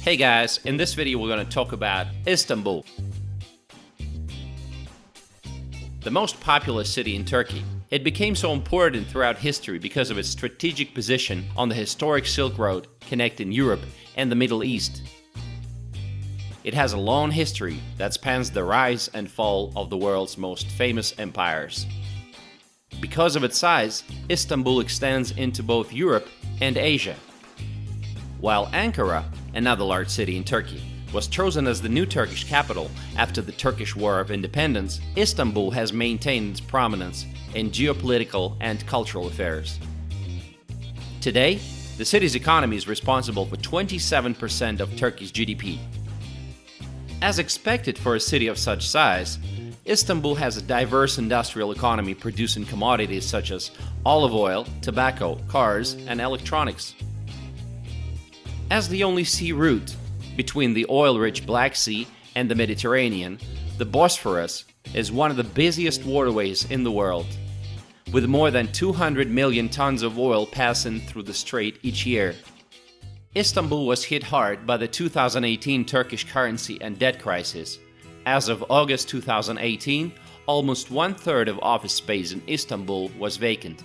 Hey guys, in this video we're going to talk about Istanbul, the most populous city in Turkey. It became so important throughout history because of its strategic position on the historic Silk Road connecting Europe and the Middle East. It has a long history that spans the rise and fall of the world's most famous empires. Because of its size, Istanbul extends into both Europe and Asia. While Ankara, another large city in Turkey, was chosen as the new Turkish capital after the Turkish War of Independence, Istanbul has maintained its prominence in geopolitical and cultural affairs. Today, the city's economy is responsible for 27% of Turkey's GDP. As expected for a city of such size, Istanbul has a diverse industrial economy producing commodities such as olive oil, tobacco, cars, and electronics. As the only sea route between the oil-rich Black Sea and the Mediterranean, the Bosphorus is one of the busiest waterways in the world, with more than 200 million tons of oil passing through the strait each year. Istanbul was hit hard by the 2018 Turkish currency and debt crisis. As of August 2018, almost one-third of office space in Istanbul was vacant.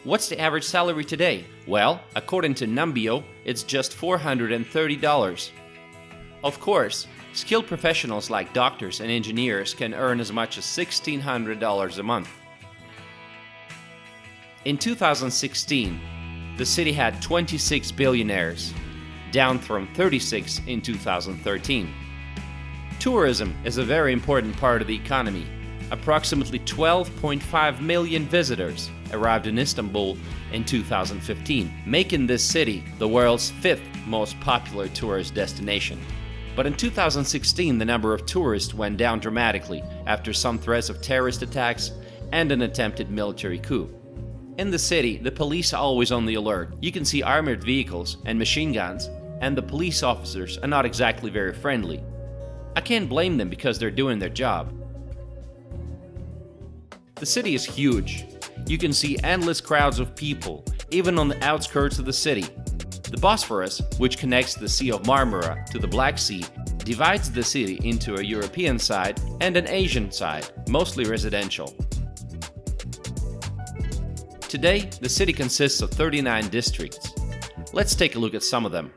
What's the average salary today? Well, according to Numbeo, it's just $430. Of course, skilled professionals like doctors and engineers can earn as much as $1,600 a month. In 2016, the city had 26 billionaires, down from 36 in 2013. Tourism is a very important part of the economy. Approximately 12.5 million visitors arrived in Istanbul in 2015, making this city the world's fifth most popular tourist destination. But in 2016, the number of tourists went down dramatically after some threats of terrorist attacks and an attempted military coup. In the city, the police are always on the alert. You can see armored vehicles and machine guns, and the police officers are not exactly very friendly. I can't blame them because they're doing their job. The city is huge. You can see endless crowds of people, even on the outskirts of the city. The Bosphorus, which connects the Sea of Marmara to the Black Sea, divides the city into a European side and an Asian side, mostly residential. Today, the city consists of 39 districts. Let's take a look at some of them.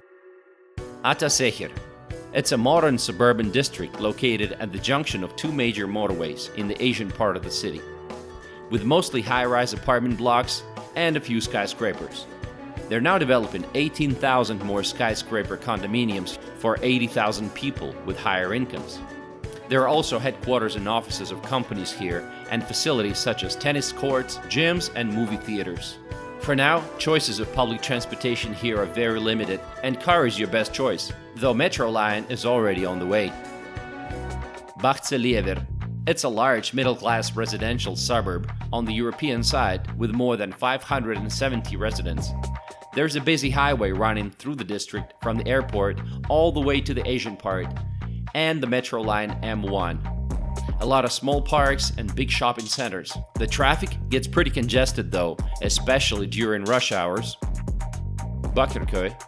Ataşehir. It's a modern suburban district located at the junction of two major motorways in the Asian part of the city, with mostly high-rise apartment blocks and a few skyscrapers. They're now developing 18,000 more skyscraper condominiums for 80,000 people with higher incomes. There are also headquarters and offices of companies here and facilities such as tennis courts, gyms, and movie theaters. For now, choices of public transportation here are very limited, and car is your best choice, though Metro line is already on the way. Bahçelievler. It's a large middle-class residential suburb on the European side with more than 570 residents. There's a busy highway running through the district from the airport all the way to the Asian part and the Metro line M1. A lot of small parks and big shopping centers. The traffic gets pretty congested though, especially during rush hours. Bakırköy.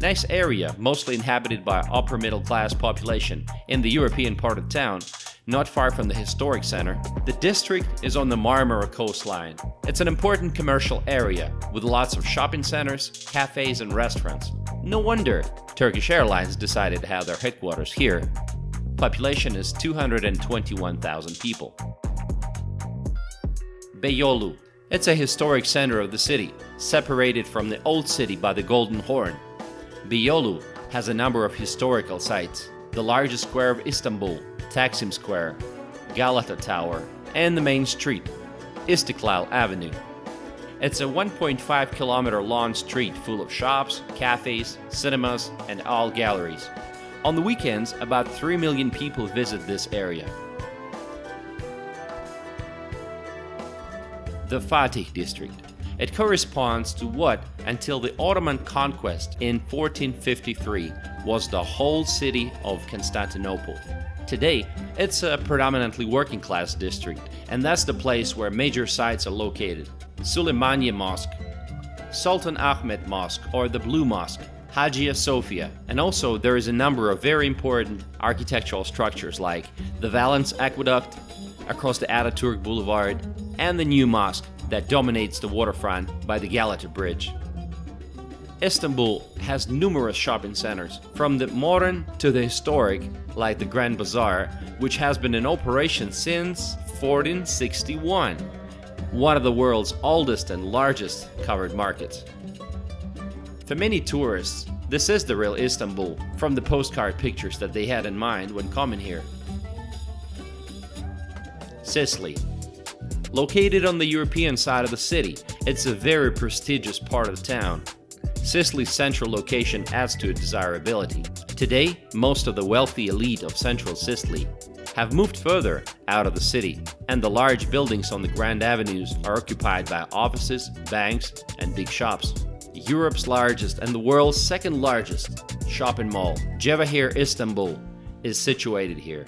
Nice area, mostly inhabited by upper middle class population in the European part of town, not far from the historic center. The district is on the Marmara coastline. It's an important commercial area with lots of shopping centers, cafes, and restaurants. No wonder Turkish Airlines decided to have their headquarters here. Population is 221,000 people. Beyoğlu. It's a historic center of the city, separated from the old city by the Golden Horn. Beyoğlu has a number of historical sites: the largest square of Istanbul, Taksim Square, Galata Tower, and the main street, Istiklal Avenue. It's a 1.5-kilometer long street full of shops, cafes, cinemas, and art galleries. On the weekends, about 3 million people visit this area. The Fatih district. It corresponds to what, until the Ottoman conquest in 1453, was the whole city of Constantinople. Today, it's a predominantly working-class district, and that's the place where major sites are located. Süleymaniye Mosque, Sultan Ahmed Mosque or the Blue Mosque, Hagia Sophia, and also there is a number of very important architectural structures like the Valens Aqueduct across the Ataturk Boulevard and the new mosque that dominates the waterfront by the Galata Bridge. Istanbul has numerous shopping centers, from the modern to the historic, like the Grand Bazaar, which has been in operation since 1461, one of the world's oldest and largest covered markets. For many tourists, this is the real Istanbul from the postcard pictures that they had in mind when coming here. Sicily. Located on the European side of the city, it's a very prestigious part of the town. Sicily's central location adds to its desirability. Today, most of the wealthy elite of central Sicily have moved further out of the city, and the large buildings on the grand avenues are occupied by offices, banks, and big shops. Europe's largest and the world's second largest shopping mall, Cevahir Istanbul, is situated here.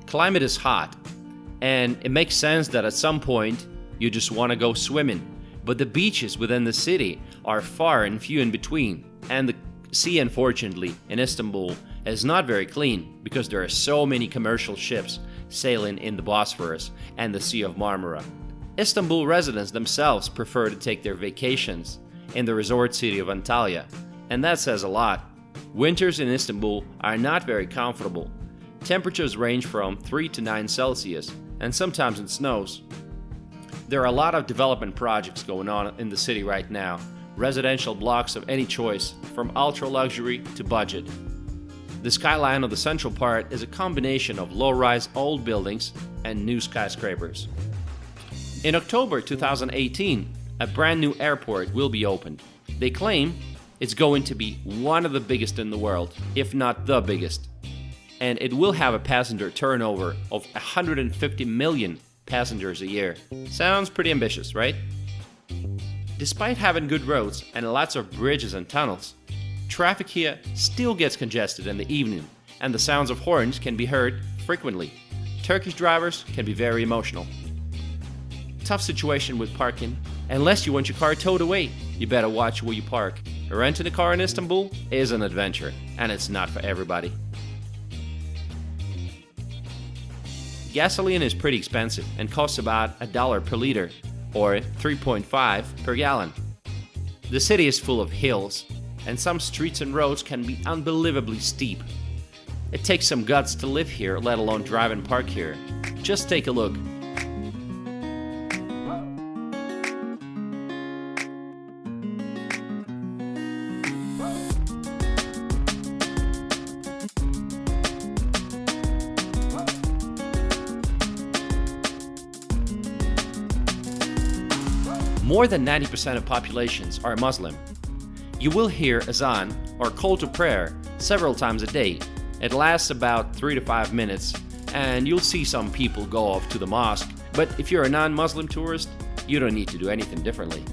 Climate is hot, and it makes sense that at some point you just want to go swimming. But the beaches within the city are far and few in between, and the sea, unfortunately, in Istanbul is not very clean because there are so many commercial ships sailing in the Bosphorus and the Sea of Marmara. Istanbul residents themselves prefer to take their vacations in the resort city of Antalya, and that says a lot. Winters in Istanbul are not very comfortable. Temperatures range from 3 to 9 Celsius, and sometimes it snows. There are a lot of development projects going on in the city right now, residential blocks of any choice, from ultra-luxury to budget. The skyline of the central part is a combination of low-rise old buildings and new skyscrapers. In October 2018, a brand new airport will be opened. They claim it's going to be one of the biggest in the world, if not the biggest. And it will have a passenger turnover of 150 million passengers a year. Sounds pretty ambitious, right? Despite having good roads and lots of bridges and tunnels, traffic here still gets congested in the evening, and the sounds of horns can be heard frequently. Turkish drivers can be very emotional. Tough situation with parking. Unless you want your car towed away, you better watch where you park. Renting a car in Istanbul is an adventure, and it's not for everybody. Gasoline is pretty expensive and costs about $1 per liter, or 3.5 per gallon. The city is full of hills, and some streets and roads can be unbelievably steep. It takes some guts to live here, let alone drive and park here. Just take a look. More than 90% of populations are Muslim. You will hear azan, or call to prayer, several times a day. It lasts about 3 to 5 minutes, and you'll see some people go off to the mosque, but if you're a non-Muslim tourist, you don't need to do anything differently.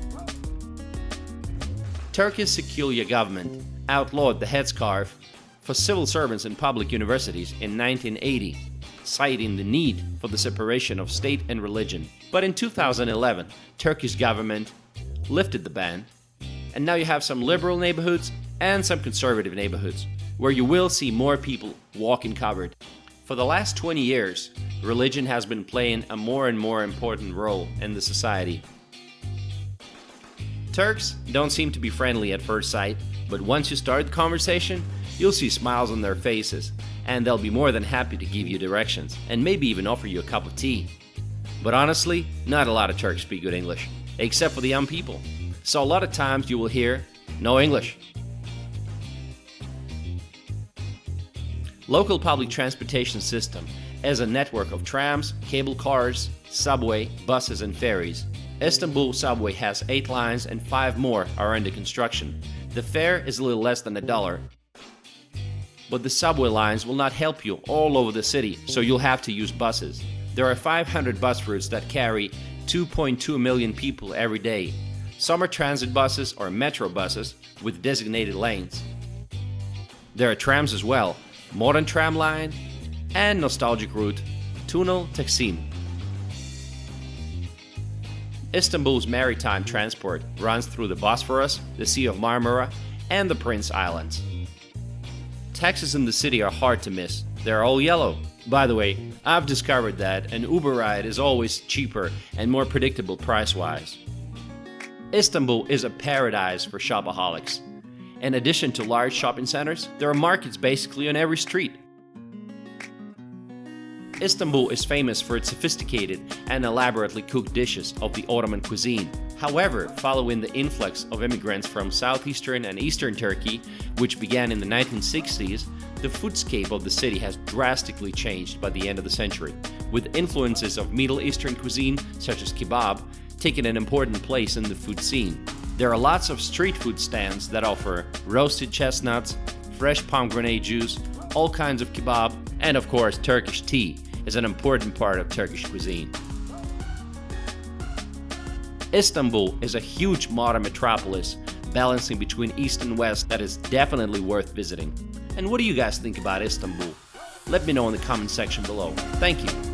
Turkey's secular government outlawed the headscarf for civil servants in public universities in 1980, citing the need for the separation of state and religion. But in 2011, Turkey's government lifted the ban, and now you have some liberal neighborhoods and some conservative neighborhoods, where you will see more people walking covered. For the last 20 years, religion has been playing a more and more important role in the society. Turks don't seem to be friendly at first sight, but once you start the conversation, you'll see smiles on their faces, and they'll be more than happy to give you directions, and maybe even offer you a cup of tea. But honestly, not a lot of Turks speak good English, except for the young people. So a lot of times you will hear, "No English." Local public transportation system is a network of trams, cable cars, subway, buses, and ferries. Istanbul subway has 8 lines and 5 more are under construction. The fare is a little less than $1. But the subway lines will not help you all over the city, so you'll have to use buses. There are 500 bus routes that carry 2.2 million people every day. Some are transit buses or metro buses with designated lanes. There are trams as well, modern tram line and nostalgic route, Tunnel Taksim. Istanbul's maritime transport runs through the Bosphorus, the Sea of Marmara, and the Prince Islands. Taxis in the city are hard to miss. They're all yellow. By the way, I've discovered that an Uber ride is always cheaper and more predictable price-wise. Istanbul is a paradise for shopaholics. In addition to large shopping centers, there are markets basically on every street. Istanbul is famous for its sophisticated and elaborately cooked dishes of the Ottoman cuisine. However, following the influx of immigrants from southeastern and eastern Turkey, which began in the 1960s, the foodscape of the city has drastically changed by the end of the century, with influences of Middle Eastern cuisine, such as kebab, taking an important place in the food scene. There are lots of street food stands that offer roasted chestnuts, fresh pomegranate juice, all kinds of kebab, and of course Turkish tea is an important part of Turkish cuisine. Istanbul is a huge modern metropolis balancing between east and west that is definitely worth visiting. And what do you guys think about Istanbul? Let me know in the comment section below. Thank you.